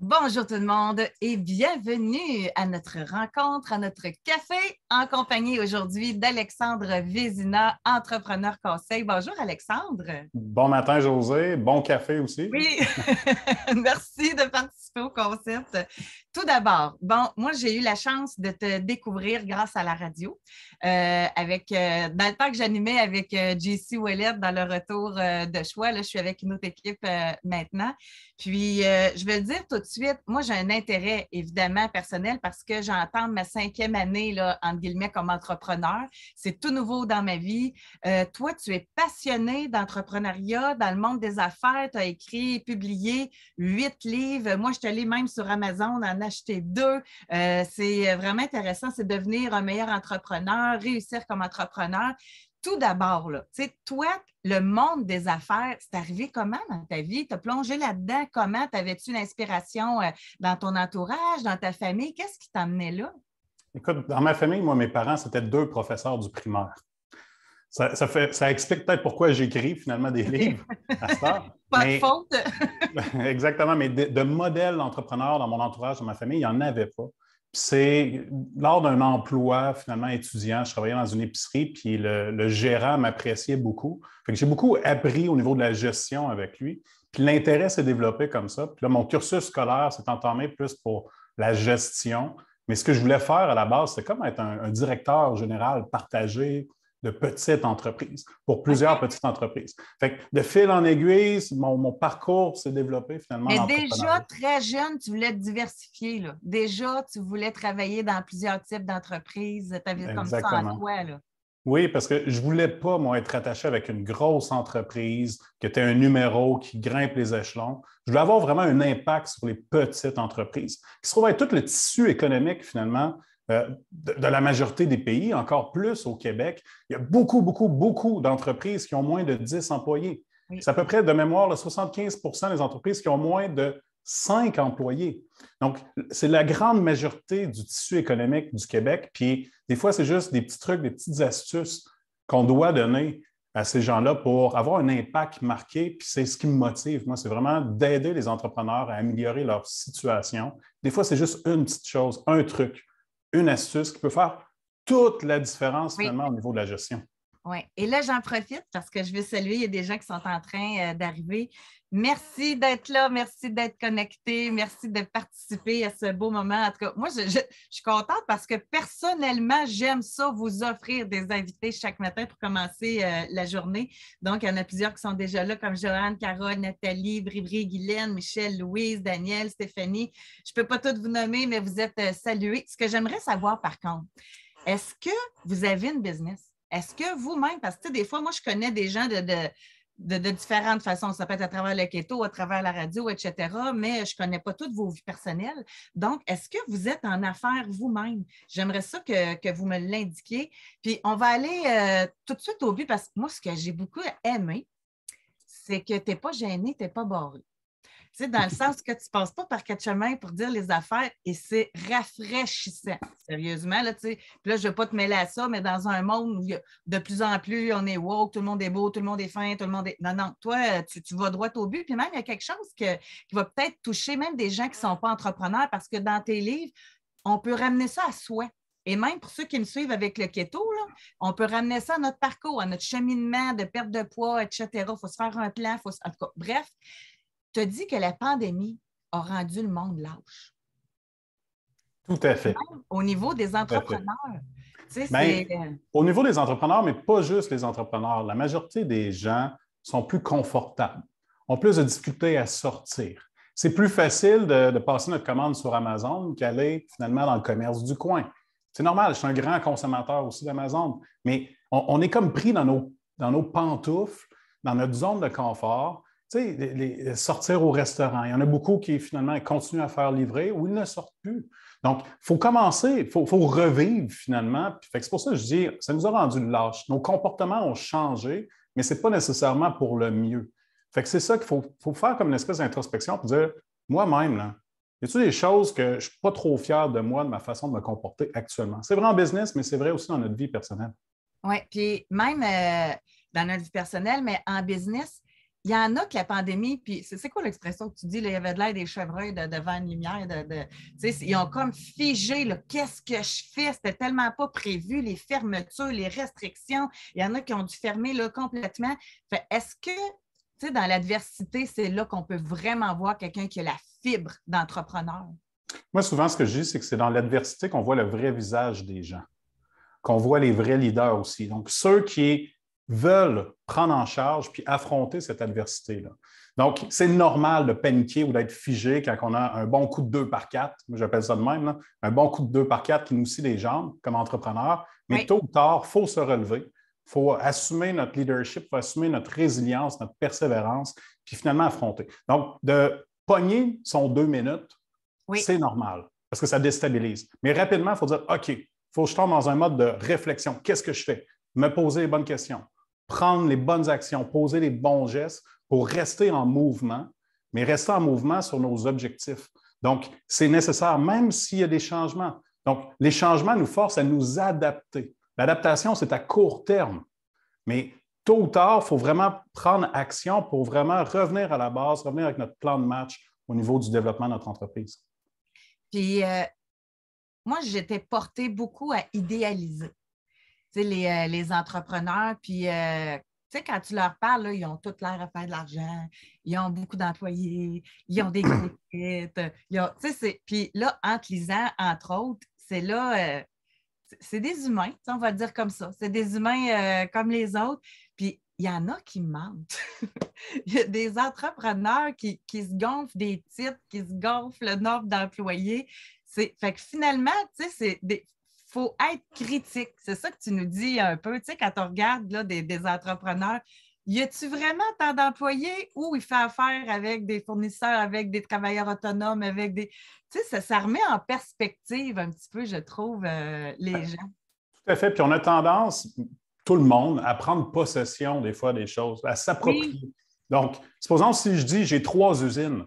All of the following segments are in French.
Bonjour tout le monde et bienvenue à notre rencontre, à notre café en compagnie aujourd'hui d'Alexandre Vézina, entrepreneur conseil. Bonjour Alexandre. Bon matin, José. Bon café aussi. Oui, merci de participer au concept. Tout d'abord, moi, j'ai eu la chance de te découvrir grâce à la radio, dans le temps que j'animais avec JC Ouellet dans le retour de choix. Là, je suis avec une autre équipe maintenant. Puis, je vais le dire tout de suite, moi, j'ai un intérêt évidemment personnel parce que j'entends ma 5e année, là, entre guillemets, comme entrepreneur. C'est tout nouveau dans ma vie. Toi, tu es passionné d'entrepreneuriat dans le monde des affaires. Tu as écrit et publié 8 livres. Moi, je te lis même sur Amazon, en acheter 2. C'est vraiment intéressant. C'est devenir un meilleur entrepreneur, réussir comme entrepreneur. Tout d'abord, là, toi, le monde des affaires, c'est arrivé comment dans ta vie? Tu as plongé là-dedans? Comment? T'avais-tu une inspiration dans ton entourage, dans ta famille? Qu'est-ce qui t'emmenait là? Écoute, dans ma famille, moi, mes parents, c'était 2 professeurs du primaire. Ça explique peut-être pourquoi j'écris finalement des livres à cette heure. Pas de Mais faute. exactement, mais de modèles d'entrepreneurs dans mon entourage, dans ma famille, il n'y en avait pas. Puis c'est lors d'un emploi finalement étudiant, je travaillais dans une épicerie, puis le gérant m'appréciait beaucoup. Fait que j'ai beaucoup appris au niveau de la gestion avec lui. Puis l'intérêt s'est développé comme ça. Puis là, mon cursus scolaire s'est entamé plus pour la gestion. Mais ce que je voulais faire à la base, c'est comme être un directeur général partagé de petites entreprises, pour plusieurs OK. petites entreprises. Fait que de fil en aiguille, mon parcours s'est développé finalement en Mais déjà, entrepreneuriat. très jeune, tu voulais te diversifier, là. Déjà, tu voulais travailler dans plusieurs types d'entreprises. Tu avais comme ça en Exactement. toi, là. Oui, parce que je ne voulais pas, moi, être attaché avec une grosse entreprise qui était un numéro qui grimpe les échelons. Je voulais avoir vraiment un impact sur les petites entreprises, qui se trouvent être tout le tissu économique, finalement, de la majorité des pays, encore plus au Québec. Il y a beaucoup, beaucoup, beaucoup d'entreprises qui ont moins de 10 employés. Oui. C'est à peu près, de mémoire, 75 des entreprises qui ont moins de 5 employés. Donc, c'est la grande majorité du tissu économique du Québec. Puis, des fois, c'est juste des petits trucs, des petites astuces qu'on doit donner à ces gens-là pour avoir un impact marqué. Puis, c'est ce qui me motive. Moi, c'est vraiment d'aider les entrepreneurs à améliorer leur situation. Des fois, c'est juste une petite chose, un truc, une astuce qui peut faire toute la différence Oui. finalement au niveau de la gestion. Oui. Et là, j'en profite parce que je veux saluer, il y a des gens qui sont en train d'arriver. Merci d'être là, merci d'être connecté, merci de participer à ce beau moment. En tout cas, moi, je suis contente parce que personnellement, j'aime ça, vous offrir des invités chaque matin pour commencer la journée. Donc, il y en a plusieurs qui sont déjà là, comme Joanne, Carole, Nathalie, Bribri, Guylaine, Michel, Louise, Daniel, Stéphanie. Je ne peux pas toutes vous nommer, mais vous êtes salués. Ce que j'aimerais savoir, par contre, est-ce que vous avez une business? Est-ce que vous-même, parce que des fois, moi, je connais des gens de différentes façons. Ça peut être à travers le keto, à travers la radio, etc., mais je ne connais pas toutes vos vies personnelles. Donc, est-ce que vous êtes en affaires vous-même? J'aimerais ça que vous me l'indiquiez. Puis, on va aller tout de suite au but parce que moi, ce que j'ai beaucoup aimé, c'est que tu n'es pas gêné, tu n'es pas barré. Tu sais, dans le sens que tu ne passes pas par 4 chemins pour dire les affaires et c'est rafraîchissant. Sérieusement, là, tu sais. Puis là, je ne vais pas te mêler à ça, mais dans un monde où il y a de plus en plus, on est woke, tout le monde est beau, tout le monde est fin, tout le monde est. Non, non, toi, tu vas droit au but. Puis même, il y a quelque chose qui va peut-être toucher même des gens qui ne sont pas entrepreneurs parce que dans tes livres, on peut ramener ça à soi. Et même pour ceux qui me suivent avec le keto, là, on peut ramener ça à notre parcours, à notre cheminement de perte de poids, etc. Il faut se faire un plan. En tout cas, bref, tu as dit que la pandémie a rendu le monde lâche. Tout à fait. Même au niveau des Tout à fait. entrepreneurs. Tu sais, Bien, c'est. au niveau des entrepreneurs, mais pas juste les entrepreneurs, la majorité des gens sont plus confortables, ont plus de difficultés à sortir. C'est plus facile de passer notre commande sur Amazon qu'aller finalement dans le commerce du coin. C'est normal, je suis un grand consommateur aussi d'Amazon, mais on est comme pris dans nos pantoufles, dans notre zone de confort. Tu sais, sortir au restaurant. Il y en a beaucoup qui finalement continuent à faire livrer ou ils ne sortent plus. Donc, il faut commencer, il faut revivre finalement. C'est pour ça que je dis, ça nous a rendu lâches. Nos comportements ont changé, mais ce n'est pas nécessairement pour le mieux. Fait que c'est ça qu'il faut faire comme une espèce d'introspection pour dire, moi-même, là, y a-t-il des choses que je ne suis pas trop fier de moi, de ma façon de me comporter actuellement? C'est vrai en business, mais c'est vrai aussi dans notre vie personnelle. Oui, puis même dans notre vie personnelle, mais en business, il y en a que la pandémie, puis c'est quoi l'expression que tu dis, là, il y avait de l'air des chevreuils devant une lumière, ils ont comme figé, qu'est-ce que je fais? C'était tellement pas prévu, les fermetures, les restrictions. Il y en a qui ont dû fermer là, complètement. Est-ce que, dans l'adversité, c'est là qu'on peut vraiment voir quelqu'un qui a la fibre d'entrepreneur? Moi, souvent, ce que je dis, c'est que c'est dans l'adversité qu'on voit le vrai visage des gens, qu'on voit les vrais leaders aussi. Donc, ceux qui veulent prendre en charge puis affronter cette adversité-là. Donc, c'est normal de paniquer ou d'être figé quand on a un bon coup de 2 par 4, moi j'appelle ça de même, là, un bon coup de 2 par 4 qui nous scie les jambes comme entrepreneur, mais Oui. tôt ou tard, il faut se relever, il faut assumer notre leadership, il faut assumer notre résilience, notre persévérance, puis finalement affronter. Donc, de pogner son 2 minutes, oui. C'est normal parce que ça déstabilise. Mais rapidement, il faut dire, OK, il faut que je tombe dans un mode de réflexion. Qu'est-ce que je fais? Me poser les bonnes questions, prendre les bonnes actions, poser les bons gestes pour rester en mouvement, mais rester en mouvement sur nos objectifs. Donc, c'est nécessaire, même s'il y a des changements. Donc, les changements nous forcent à nous adapter. L'adaptation, c'est à court terme, mais tôt ou tard, il faut vraiment prendre action pour vraiment revenir à la base, revenir avec notre plan de match au niveau du développement de notre entreprise. Puis, moi, j'étais portée beaucoup à idéaliser. Les entrepreneurs, puis quand tu leur parles, là, ils ont tout l'air à faire de l'argent, ils ont beaucoup d'employés, ils ont des gros titres. Puis là, entre lisant, entre autres, c'est là, c'est des humains, on va le dire comme ça. C'est des humains comme les autres. Puis il y en a qui mentent. Il y a des entrepreneurs qui se gonflent des titres, qui se gonflent le nombre d'employés. Fait que finalement, faut être critique. C'est ça que tu nous dis un peu. Quand on regarde là, des entrepreneurs, y a-tu vraiment tant d'employés ou il fait affaire avec des fournisseurs, avec des travailleurs autonomes, avec des... Ça remet en perspective un petit peu, je trouve, les gens. Tout à fait. Puis on a tendance, tout le monde, à prendre possession des fois des choses, à s'approprier. Oui. Donc, supposons si je dis j'ai 3 usines.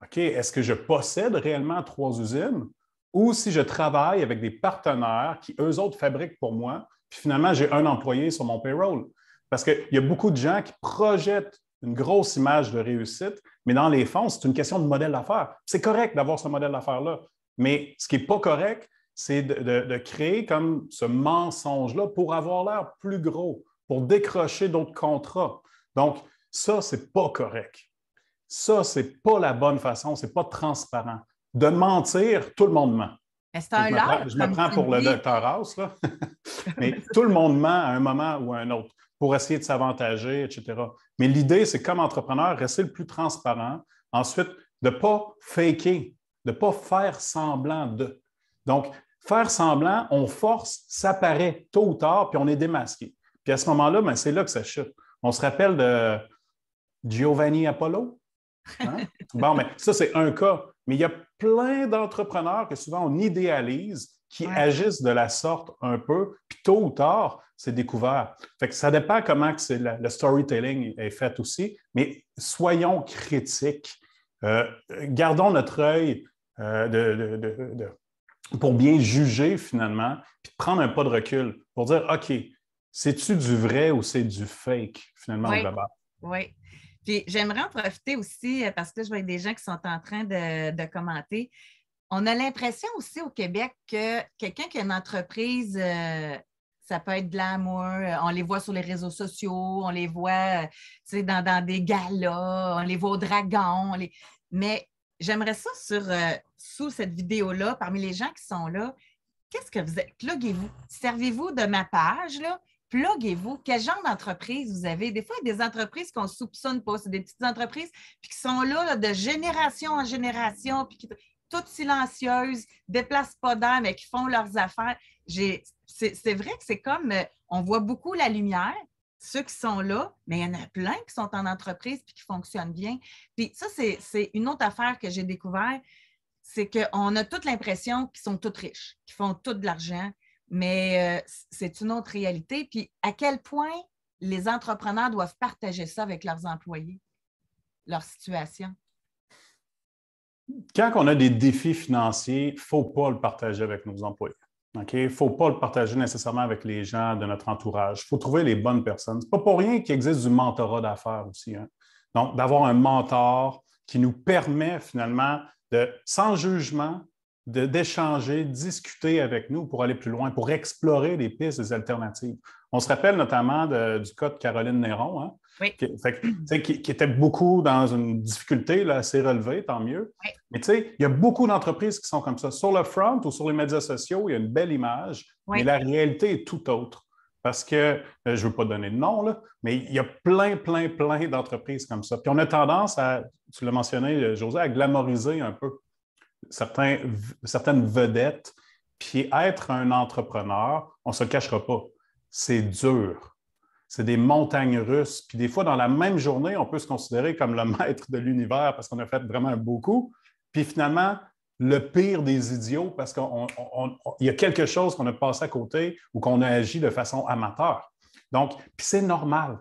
OK, est-ce que je possède réellement 3 usines? Ou si je travaille avec des partenaires qui, eux autres, fabriquent pour moi, puis finalement, j'ai un employé sur mon payroll. Parce qu'il y a beaucoup de gens qui projettent une grosse image de réussite, mais dans les fonds, c'est une question de modèle d'affaires. C'est correct d'avoir ce modèle d'affaires-là, mais ce qui n'est pas correct, c'est de créer comme ce mensonge-là pour avoir l'air plus gros, pour décrocher d'autres contrats. Donc, ça, ce n'est pas correct. Ça, ce n'est pas la bonne façon, ce n'est pas transparent. De mentir, tout le monde ment. C'est un leurre. Je me prends pour le docteur House, là. Mais tout le monde ment à un moment ou à un autre pour essayer de s'avantager, etc. Mais l'idée, c'est comme entrepreneur, rester le plus transparent. Ensuite, de ne pas faker, de ne pas faire semblant de. Donc, faire semblant, on force, ça paraît tôt ou tard, puis on est démasqué. Puis à ce moment-là, ben, c'est là que ça chute. On se rappelle de Giovanni Apollo. Hein? Bon, mais ça, c'est un cas. Mais il y a plein d'entrepreneurs que souvent on idéalise qui agissent de la sorte un peu, puis tôt ou tard, c'est découvert. Fait que ça dépend comment que le storytelling est fait aussi, mais soyons critiques. Gardons notre œil pour bien juger finalement, puis prendre un pas de recul pour dire, OK, c'est-tu du vrai ou c'est du fake finalement au global? Oui. Puis j'aimerais en profiter aussi, parce que je vois des gens qui sont en train de commenter. On a l'impression aussi au Québec que quelqu'un qui a une entreprise, ça peut être glamour, on les voit sur les réseaux sociaux, on les voit dans des galas, on les voit au Dragon. Mais j'aimerais ça sous cette vidéo-là, parmi les gens qui sont là, qu'est-ce que vous êtes? Pluguez-vous. Servez-vous de ma page, là. Pluguez-vous. Quel genre d'entreprise vous avez? Des fois, il y a des entreprises qu'on ne soupçonne pas. C'est des petites entreprises puis qui sont là, de génération en génération, puis qui toutes silencieuses, ne déplacent pas d'air, mais qui font leurs affaires. C'est vrai que c'est comme, on voit beaucoup la lumière, ceux qui sont là, mais il y en a plein qui sont en entreprise puis qui fonctionnent bien. Puis ça, c'est une autre affaire que j'ai découvert, c'est qu'on a toute l'impression qu'ils sont tous riches, qu'ils font tout de l'argent, mais c'est une autre réalité. Puis à quel point les entrepreneurs doivent partager ça avec leurs employés, leur situation? Quand on a des défis financiers, il ne faut pas le partager avec nos employés. OK? Il ne faut pas le partager nécessairement avec les gens de notre entourage. Il faut trouver les bonnes personnes. Ce n'est pas pour rien qu'il existe du mentorat d'affaires aussi, hein? Donc, d'avoir un mentor qui nous permet finalement, sans jugement, d'échanger, discuter avec nous pour aller plus loin, pour explorer des pistes, des alternatives. On se rappelle notamment du cas de Caroline Néron, hein? Oui. Qui était beaucoup dans une difficulté là, assez relevée, tant mieux. Oui. Mais tu sais, il y a beaucoup d'entreprises qui sont comme ça. Sur le front ou sur les médias sociaux, il y a une belle image, oui. mais la réalité est tout autre. Parce que, je ne veux pas donner de nom, là, mais il y a plein d'entreprises comme ça. Puis on a tendance à, tu l'as mentionné, José, à glamoriser un peu certaines vedettes. Puis être un entrepreneur, on ne se le cachera pas, c'est dur. C'est des montagnes russes. Puis des fois, dans la même journée, on peut se considérer comme le maître de l'univers parce qu'on a fait vraiment un beau coup. Puis finalement, le pire des idiots parce qu'il y a quelque chose qu'on a passé à côté ou qu'on a agi de façon amateur. Donc, puis c'est normal.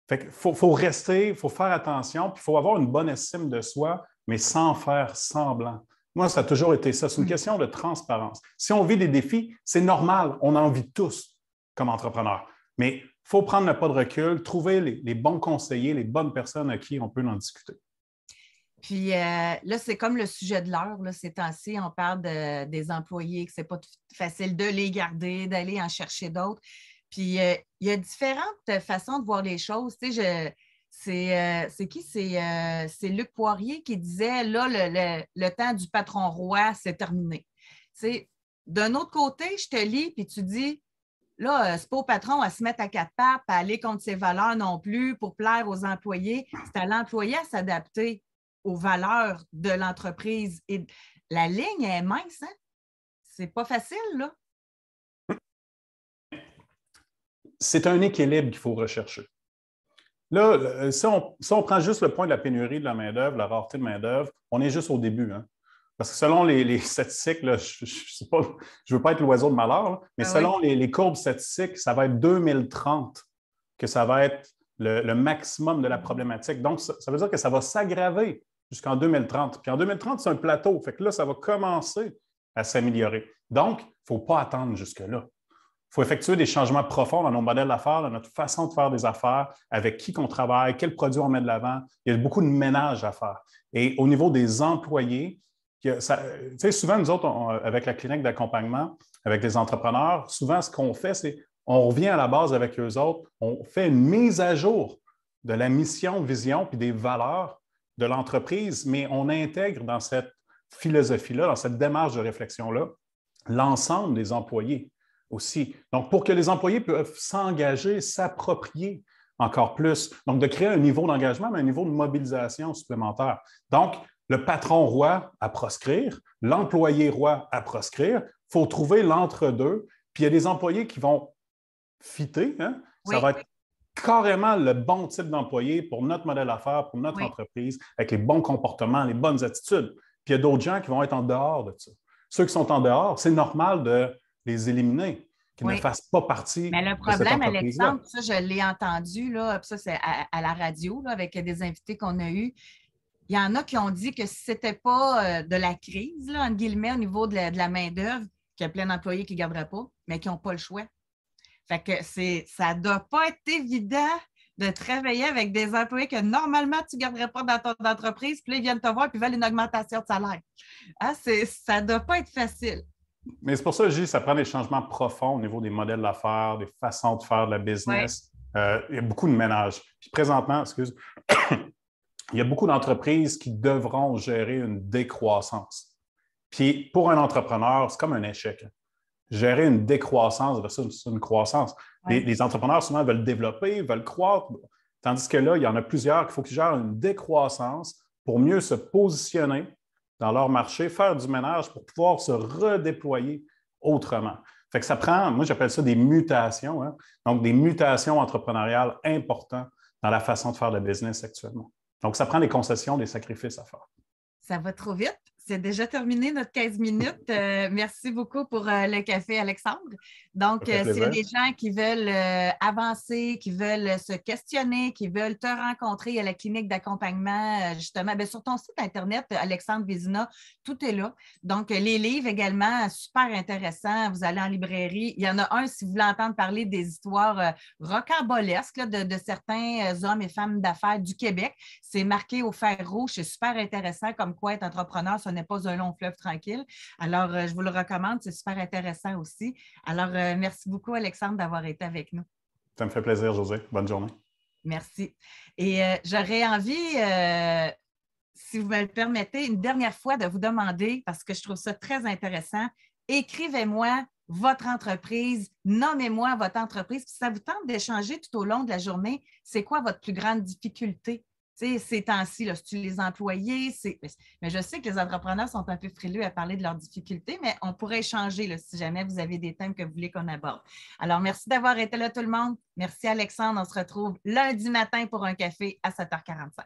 Fait qu'il faut rester, il faut faire attention, puis il faut avoir une bonne estime de soi, mais sans faire semblant. Moi, ça a toujours été ça. C'est une question de transparence. Si on vit des défis, c'est normal. On en vit tous comme entrepreneurs. Mais il faut prendre le pas de recul, trouver les bons conseillers, les bonnes personnes à qui on peut en discuter. Puis là, c'est comme le sujet de l'heure. Ces temps-ci, on parle des employés, que ce n'est pas facile de les garder, d'aller en chercher d'autres. Puis il y a différentes façons de voir les choses. Tu sais, c'est qui? C'est Luc Poirier qui disait, là, le temps du patron roi, c'est terminé. Tu sais, d'un autre côté, je te lis, puis tu dis, là, c'est pas au patron à se mettre à quatre pattes, à aller contre ses valeurs non plus pour plaire aux employés. C'est à l'employé à s'adapter aux valeurs de l'entreprise. Et la ligne est mince, hein? C'est pas facile, là. C'est un équilibre qu'il faut rechercher. Là, si on prend juste le point de la pénurie de la main-d'œuvre, la rareté de main-d'œuvre, on est juste au début, hein? Parce que selon les statistiques, là, je ne veux pas être l'oiseau de malheur, là, mais selon les courbes statistiques, ça va être 2030 que ça va être le maximum de la problématique. Donc, ça veut dire que ça va s'aggraver jusqu'en 2030. Puis en 2030, c'est un plateau. Fait que là, ça va commencer à s'améliorer. Donc, il ne faut pas attendre jusque-là. Il faut effectuer des changements profonds dans nos modèles d'affaires, dans notre façon de faire des affaires, avec qui qu'on travaille, quels produits on met de l'avant. Il y a beaucoup de ménage à faire. Et au niveau des employés, souvent, nous autres, avec la clinique d'accompagnement, avec les entrepreneurs, souvent, ce qu'on fait, c'est on revient à la base avec eux autres, on fait une mise à jour de la mission, vision puis des valeurs de l'entreprise, mais on intègre dans cette philosophie-là, dans cette démarche de réflexion-là, l'ensemble des employés aussi. Donc, pour que les employés peuvent s'engager, s'approprier encore plus. Donc, de créer un niveau d'engagement, mais un niveau de mobilisation supplémentaire. Donc, le patron roi à proscrire, l'employé roi à proscrire, il faut trouver l'entre-deux. Puis il y a des employés qui vont fitter, hein? Oui. Ça va être carrément le bon type d'employé pour notre modèle d'affaires, pour notre entreprise, avec les bons comportements, les bonnes attitudes. Puis il y a d'autres gens qui vont être en dehors de ça. Ceux qui sont en dehors, c'est normal de les éliminer, qu'ils ne fassent pas partie de cette entreprise-là. Mais le problème, Alexandre, ça, je l'ai entendu, là, ça, c'est à la radio, là, avec des invités qu'on a eus. Il y en a qui ont dit que si ce n'était pas de la crise, là, entre guillemets, au niveau de la main-d'œuvre, qu'il y a plein d'employés qui ne garderaient pas, mais qui n'ont pas le choix. Fait que ça ne doit pas être évident de travailler avec des employés que normalement tu ne garderais pas dans ton entreprise, puis là, ils viennent te voir et veulent une augmentation de salaire. Hein, ça ne doit pas être facile. Mais c'est pour ça que je dis que ça prend des changements profonds au niveau des modèles d'affaires, des façons de faire de la business. Il y a beaucoup de ménage. Puis présentement, il y a beaucoup d'entreprises qui devront gérer une décroissance. Puis pour un entrepreneur, c'est comme un échec. Gérer une décroissance versus une croissance. Les entrepreneurs, souvent, veulent développer, veulent croître, tandis que là, il y en a plusieurs qu'il faut qu'ils gèrent une décroissance pour mieux se positionner dans leur marché, faire du ménage pour pouvoir se redéployer autrement. Fait que ça prend, moi, j'appelle ça des mutations, hein? Donc des mutations entrepreneuriales importantes dans la façon de faire le business actuellement. Donc, ça prend des concessions, des sacrifices à faire. Ça va trop vite. c'est déjà terminé notre 15 minutes. Merci beaucoup pour le café, Alexandre. Donc, s'il y a des gens qui veulent avancer, qui veulent se questionner, qui veulent te rencontrer à la clinique d'accompagnement, justement, bien, sur ton site Internet, Alexandre Vézina, tout est là. Donc, les livres également, super intéressants. Vous allez en librairie. Il y en a un, si vous voulez entendre parler des histoires rocambolesques là, de certains hommes et femmes d'affaires du Québec. C'est marqué au fer rouge. C'est super intéressant, comme quoi être entrepreneur, ce n'est pas un long fleuve tranquille. Alors, je vous le recommande. C'est super intéressant aussi. Alors, merci beaucoup, Alexandre, d'avoir été avec nous. Ça me fait plaisir, José. Bonne journée. Merci. Et j'aurais envie, si vous me le permettez, une dernière fois de vous demander, parce que je trouve ça très intéressant, écrivez-moi votre entreprise, nommez-moi votre entreprise, puis ça vous tente d'échanger tout au long de la journée, c'est quoi votre plus grande difficulté? Tu sais, ces temps-ci, là, c'est-tu les employés? Mais je sais que les entrepreneurs sont un peu frileux à parler de leurs difficultés, mais on pourrait échanger là, si jamais vous avez des thèmes que vous voulez qu'on aborde. Alors, merci d'avoir été là tout le monde. Merci Alexandre. On se retrouve lundi matin pour un café à 7h45.